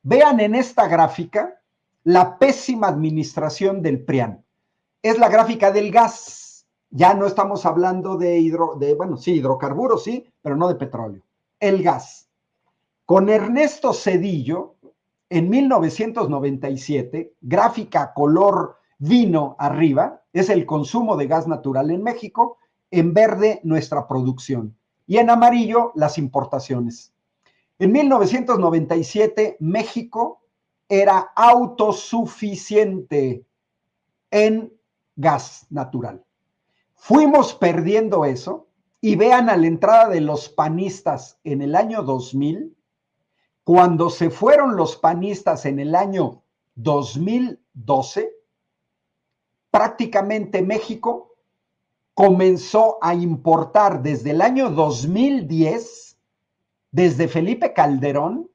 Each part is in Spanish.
Vean en esta gráfica la pésima administración del PRIAN. Es la gráfica del gas. Ya no estamos hablando de hidrocarburos, sí, pero no de petróleo. El gas. Con Ernesto Zedillo, en 1997, gráfica color vino arriba, es el consumo de gas natural en México, en verde nuestra producción y en amarillo las importaciones. En 1997, México era autosuficiente en gas natural. Fuimos perdiendo eso y vean a la entrada de los panistas en el año 2000, cuando se fueron los panistas en el año 2012, prácticamente México comenzó a importar desde el año 2010, desde Felipe Calderón,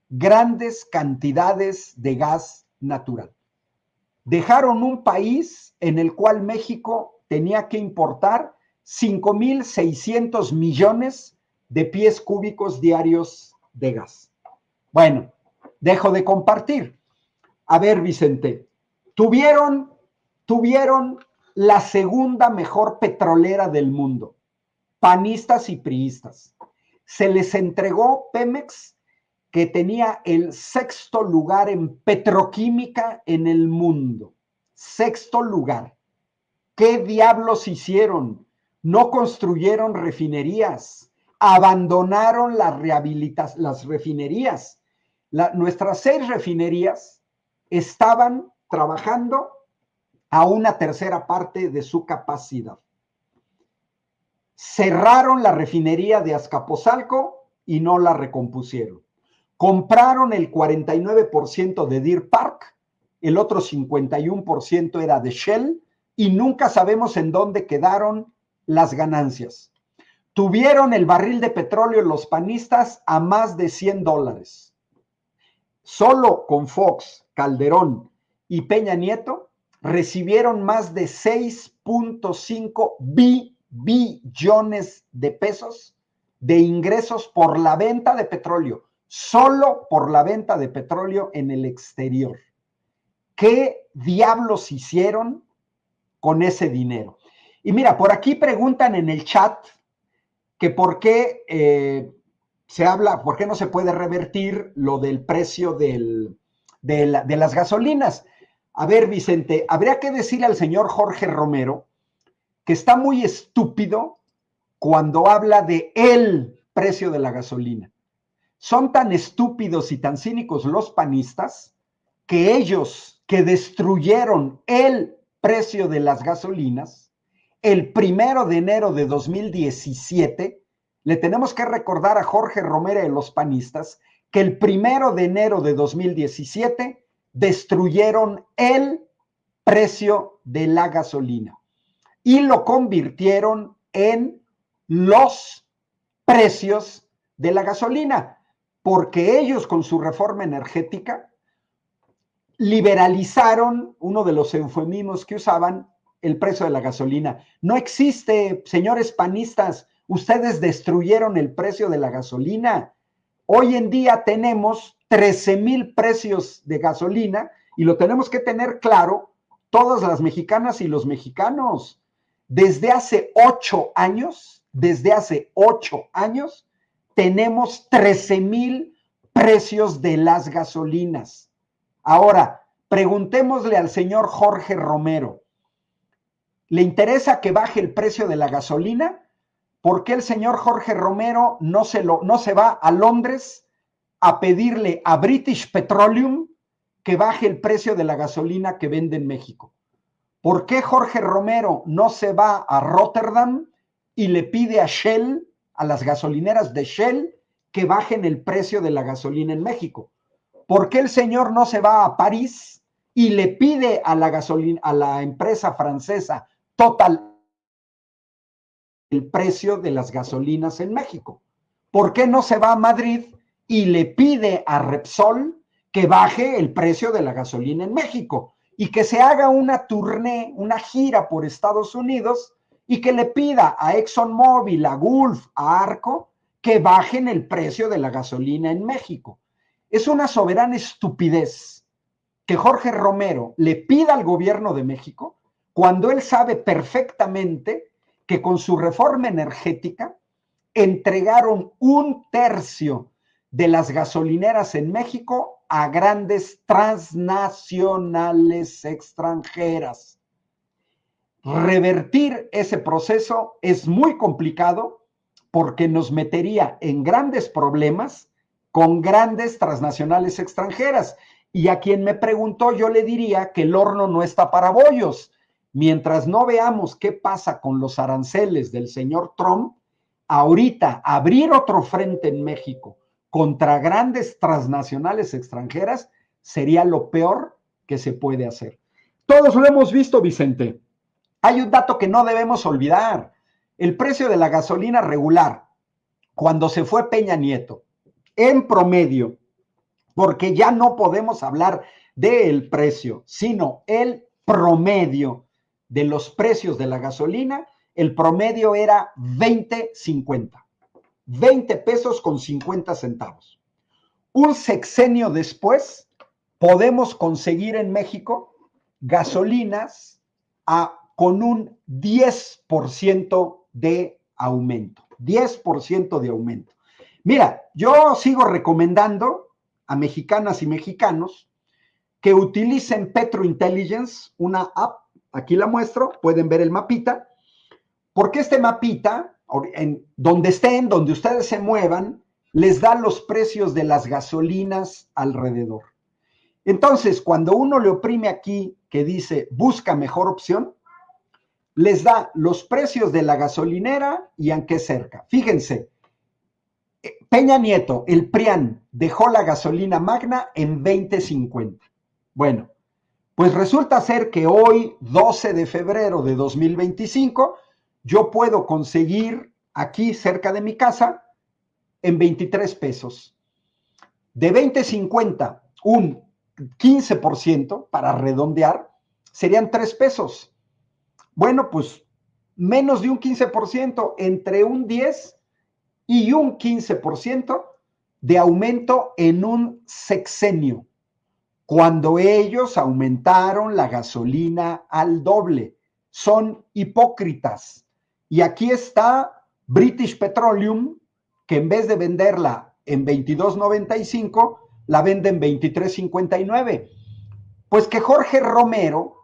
grandes cantidades de gas natural. Dejaron un país en el cual México tenía que importar 5,600 millones de pies cúbicos diarios de gas. Bueno, dejo de compartir. A ver, Vicente, tuvieron la segunda mejor petrolera del mundo, panistas y priistas. Se les entregó Pemex, que tenía el sexto lugar en petroquímica en el mundo. Sexto lugar. ¿Qué diablos hicieron? No construyeron refinerías, abandonaron las refinerías. Nuestras 6 refinerías estaban trabajando a una tercera parte de su capacidad. Cerraron la refinería de Azcapotzalco y no la recompusieron. Compraron el 49% de Deer Park, el otro 51% era de Shell y nunca sabemos en dónde quedaron las ganancias. Tuvieron el barril de petróleo los panistas a más de $100. Solo con Fox, Calderón y Peña Nieto recibieron más de 6.5 billones de pesos de ingresos por la venta de petróleo, solo por la venta de petróleo en el exterior. ¿Qué diablos hicieron con ese dinero? Y mira, por aquí preguntan en el chat que por qué por qué no se puede revertir lo del precio de las gasolinas. A ver, Vicente, habría que decirle al señor Jorge Romero que está muy estúpido cuando habla de el precio de la gasolina. Son tan estúpidos y tan cínicos los panistas que ellos que destruyeron el precio de las gasolinas, el 1 de enero de 2017, le tenemos que recordar a Jorge Romero y los panistas que el 1 de enero de 2017 destruyeron el precio de la gasolina y lo convirtieron en los precios de la gasolina, porque ellos con su reforma energética liberalizaron, uno de los eufemismos que usaban, el precio de la gasolina. No existe, señores panistas, ustedes destruyeron el precio de la gasolina. Hoy en día tenemos 13,000 precios de gasolina y lo tenemos que tener claro todas las mexicanas y los mexicanos. Desde hace 8 años, tenemos 13,000 precios de las gasolinas. Ahora, preguntémosle al señor Jorge Romero, ¿le interesa que baje el precio de la gasolina? ¿Por qué el señor Jorge Romero no se va a Londres a pedirle a British Petroleum que baje el precio de la gasolina que vende en México? ¿Por qué Jorge Romero no se va a Rotterdam y le pide a Shell, a las gasolineras de Shell, que bajen el precio de la gasolina en México? ¿Por qué el señor no se va a París y le pide a la empresa francesa Total el precio de las gasolinas en México? ¿Por qué no se va a Madrid y le pide a Repsol que baje el precio de la gasolina en México y que se haga una tournée, una gira por Estados Unidos y que le pida a ExxonMobil, a Gulf, a Arco que bajen el precio de la gasolina en México? Es una soberana estupidez que Jorge Romero le pida al gobierno de México cuando él sabe perfectamente que con su reforma energética entregaron 1/3 de las gasolineras en México a grandes transnacionales extranjeras. Revertir ese proceso es muy complicado porque nos metería en grandes problemas con grandes transnacionales extranjeras. Y a quien me preguntó, yo le diría que el horno no está para bollos. Mientras no veamos qué pasa con los aranceles del señor Trump, ahorita abrir otro frente en México contra grandes transnacionales extranjeras sería lo peor que se puede hacer. Todos lo hemos visto, Vicente. Hay un dato que no debemos olvidar. El precio de la gasolina regular, cuando se fue Peña Nieto, en promedio, porque ya no podemos hablar del precio, sino el promedio de los precios de la gasolina, el promedio era 20.50, 20 pesos con 50 centavos. Un sexenio después, podemos conseguir en México gasolinas con un 10% de aumento. 10% de aumento. Mira, yo sigo recomendando a mexicanas y mexicanos que utilicen Petro Intelligence, una app, aquí la muestro, pueden ver el mapita, porque este mapita, en donde estén, donde ustedes se muevan, les da los precios de las gasolinas alrededor. Entonces, cuando uno le oprime aquí que dice busca mejor opción, les da los precios de la gasolinera y en qué cerca. Fíjense, Peña Nieto, el PRIAN, dejó la gasolina magna en 20.50. Bueno, pues resulta ser que hoy, 12 de febrero de 2025, yo puedo conseguir aquí cerca de mi casa en 23 pesos. De 20.50, un 15%, para redondear, serían 3 pesos. Bueno, pues menos de un 15%, entre un 10 y un 15% de aumento en un sexenio, cuando ellos aumentaron la gasolina al doble. Son hipócritas. Y aquí está British Petroleum, que en vez de venderla en 22.95, la vende en 23.59. Pues que Jorge Romero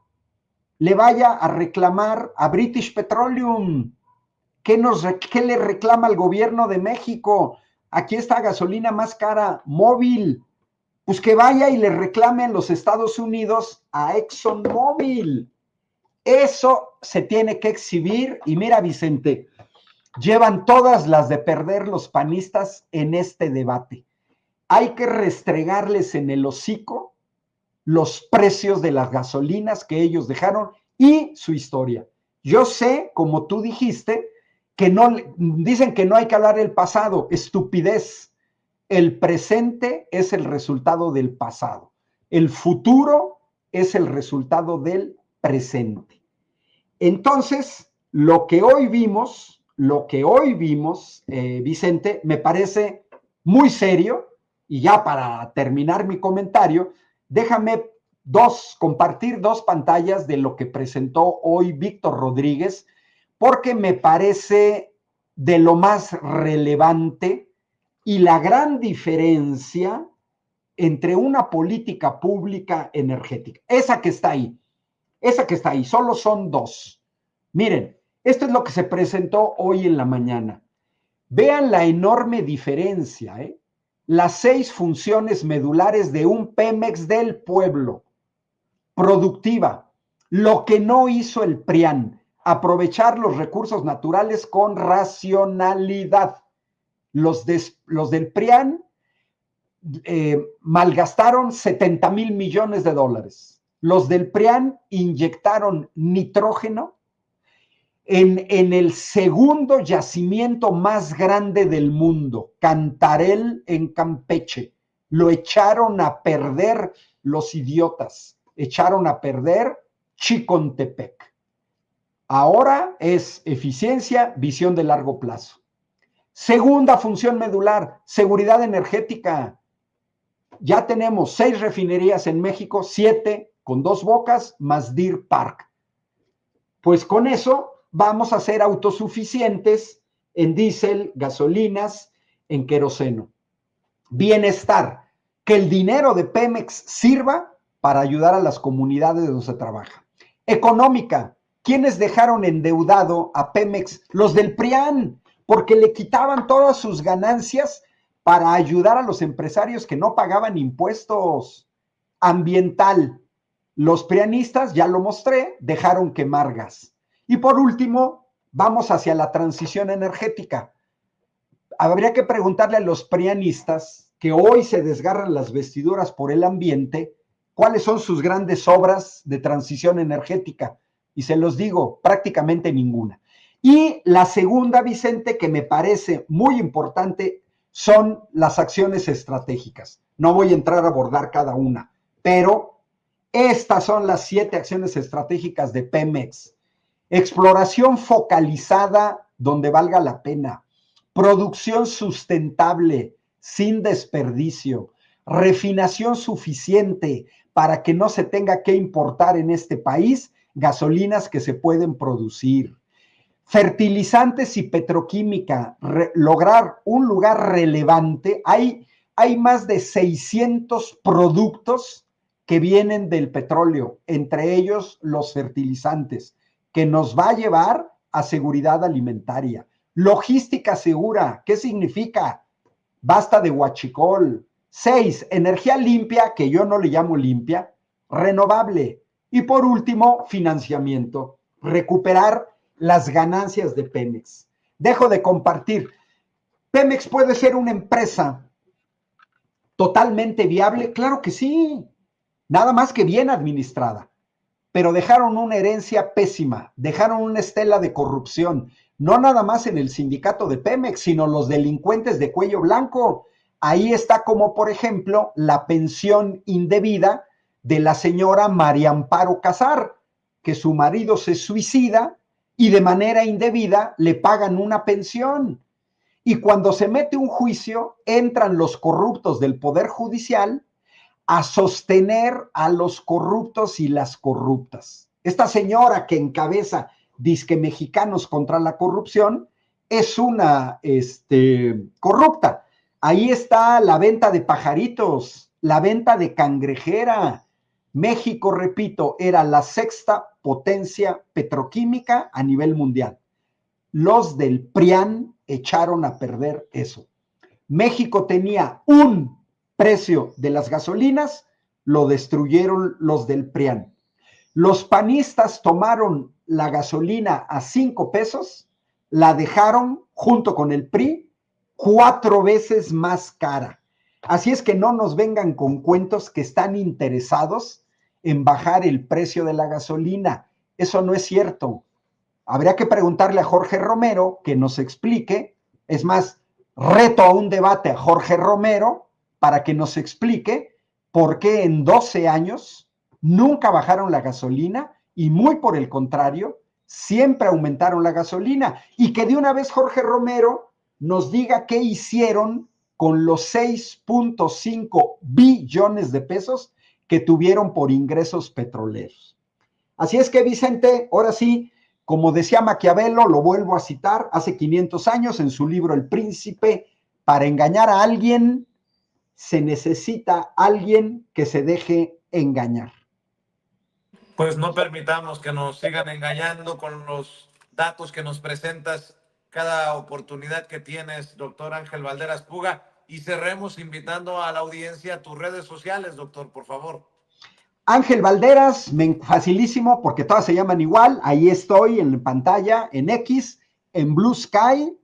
le vaya a reclamar a British Petroleum. ¿Qué le reclama al gobierno de México? Aquí está gasolina más cara, móvil. Pues que vaya y le reclame en los Estados Unidos a ExxonMobil. Eso se tiene que exhibir. Y mira, Vicente, llevan todas las de perder los panistas en este debate. Hay que restregarles en el hocico los precios de las gasolinas que ellos dejaron y su historia. Yo sé, como tú dijiste, que no, dicen que no hay que hablar del pasado, estupidez. El presente es el resultado del pasado. El futuro es el resultado del presente. Entonces, lo que hoy vimos, Vicente, me parece muy serio. Y ya para terminar mi comentario, déjame compartir dos pantallas de lo que presentó hoy Víctor Rodríguez, porque me parece de lo más relevante y la gran diferencia entre una política pública energética. Esa que está ahí, solo son dos. Miren, esto es lo que se presentó hoy en la mañana. Vean la enorme diferencia, ¿eh? Las 6 funciones medulares de un Pemex del pueblo. Productiva. Lo que no hizo el PRIAN, aprovechar los recursos naturales con racionalidad. Los del PRIAN malgastaron 70,000 millones de dólares. Los del PRIAN inyectaron nitrógeno en el segundo yacimiento más grande del mundo, Cantarell en Campeche. Lo echaron a perder los idiotas, echaron a perder Chicontepec. Ahora es eficiencia, visión de largo plazo. Segunda función medular, seguridad energética. Ya tenemos 6 refinerías en México, 7 con 2 bocas, más Deer Park. Pues con eso vamos a ser autosuficientes en diésel, gasolinas, en queroseno. Bienestar, que el dinero de Pemex sirva para ayudar a las comunidades donde se trabaja. Económica, ¿quiénes dejaron endeudado a Pemex? Los del PRIAN, porque le quitaban todas sus ganancias para ayudar a los empresarios que no pagaban impuestos. Ambiental, los prianistas, ya lo mostré, dejaron quemar gas. Y por último, vamos hacia la transición energética. Habría que preguntarle a los prianistas que hoy se desgarran las vestiduras por el ambiente, cuáles son sus grandes obras de transición energética. Y se los digo, prácticamente ninguna. Y la segunda, Vicente, que me parece muy importante, son las acciones estratégicas. No voy a entrar a abordar cada una, pero estas son las 7 acciones estratégicas de Pemex. Exploración focalizada donde valga la pena. Producción sustentable, sin desperdicio. Refinación suficiente para que no se tenga que importar en este país gasolinas que se pueden producir. Fertilizantes y petroquímica, lograr un lugar relevante. Hay más de 600 productos que vienen del petróleo, entre ellos los fertilizantes, que nos va a llevar a seguridad alimentaria. Logística segura, ¿qué significa? Basta de huachicol. 6, energía limpia, que yo no le llamo limpia, renovable. Y por último, financiamiento, recuperar las ganancias de Pemex. Dejo de compartir. ¿Pemex puede ser una empresa totalmente viable? Claro que sí, nada más que bien administrada. Pero dejaron una herencia pésima, dejaron una estela de corrupción, no nada más en el sindicato de Pemex, sino los delincuentes de cuello blanco. Ahí está como, por ejemplo, la pensión indebida de la señora María Amparo Casar, que su marido se suicida y de manera indebida le pagan una pensión. Y cuando se mete un juicio, entran los corruptos del Poder Judicial a sostener a los corruptos y las corruptas. Esta señora que encabeza Disque Mexicanos contra la Corrupción es una corrupta. Ahí está la venta de pajaritos, la venta de cangrejera. México, repito, era la 6ª potencia petroquímica a nivel mundial. Los del PRIAN echaron a perder eso. México tenía un precio de las gasolinas, lo destruyeron los del PRIAN. Los panistas tomaron la gasolina a 5 pesos, la dejaron junto con el PRI 4 veces más cara. Así es que no nos vengan con cuentos que están interesados en bajar el precio de la gasolina. Eso no es cierto. Habría que preguntarle a Jorge Romero que nos explique. Es más, reto a un debate a Jorge Romero para que nos explique por qué en 12 años nunca bajaron la gasolina y muy por el contrario, siempre aumentaron la gasolina. Y que de una vez Jorge Romero nos diga qué hicieron con los 6.5 billones de pesos que tuvieron por ingresos petroleros. Así es que, Vicente, ahora sí, como decía Maquiavelo, lo vuelvo a citar, hace 500 años en su libro El Príncipe, para engañar a alguien se necesita alguien que se deje engañar. Pues no permitamos que nos sigan engañando con los datos que nos presentas cada oportunidad que tienes, doctor Ángel Valderas Puga, y cerremos invitando a la audiencia a tus redes sociales, doctor, por favor. Ángel Valderas, facilísimo porque todas se llaman igual, ahí estoy en pantalla, en X, en Blue Sky,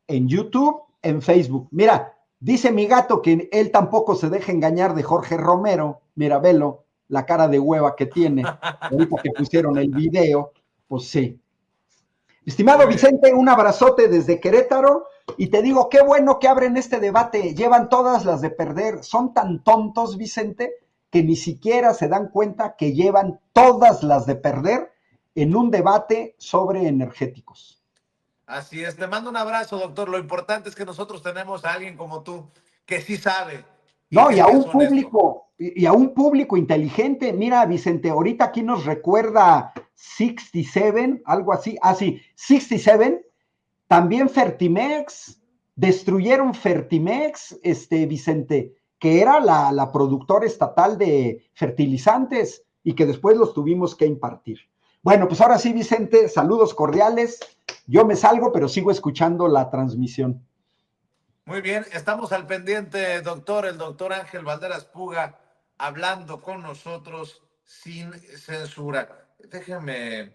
en YouTube, en Facebook. Mira, dice mi gato que él tampoco se deja engañar de Jorge Romero, mira, velo, la cara de hueva que tiene, ahorita que pusieron el video, pues sí. Estimado Vicente, un abrazote desde Querétaro y te digo, qué bueno que abren este debate, llevan todas las de perder, son tan tontos, Vicente, que ni siquiera se dan cuenta que llevan todas las de perder en un debate sobre energéticos. Así es, te mando un abrazo, doctor. Lo importante es que nosotros tenemos a alguien como tú que sí sabe No, y es a que es un honesto. público, y a un público inteligente. Mira, Vicente, ahorita aquí nos recuerda 67, algo así. Ah, sí, 67. También Fertimex, destruyeron Fertimex, Vicente, que era la productora estatal de fertilizantes y que después los tuvimos que impartir. Bueno, pues ahora sí, Vicente, saludos cordiales. Yo me salgo, pero sigo escuchando la transmisión. Muy bien, estamos al pendiente, doctor, el doctor Ángel Valderas Puga, hablando con nosotros sin censura. Déjeme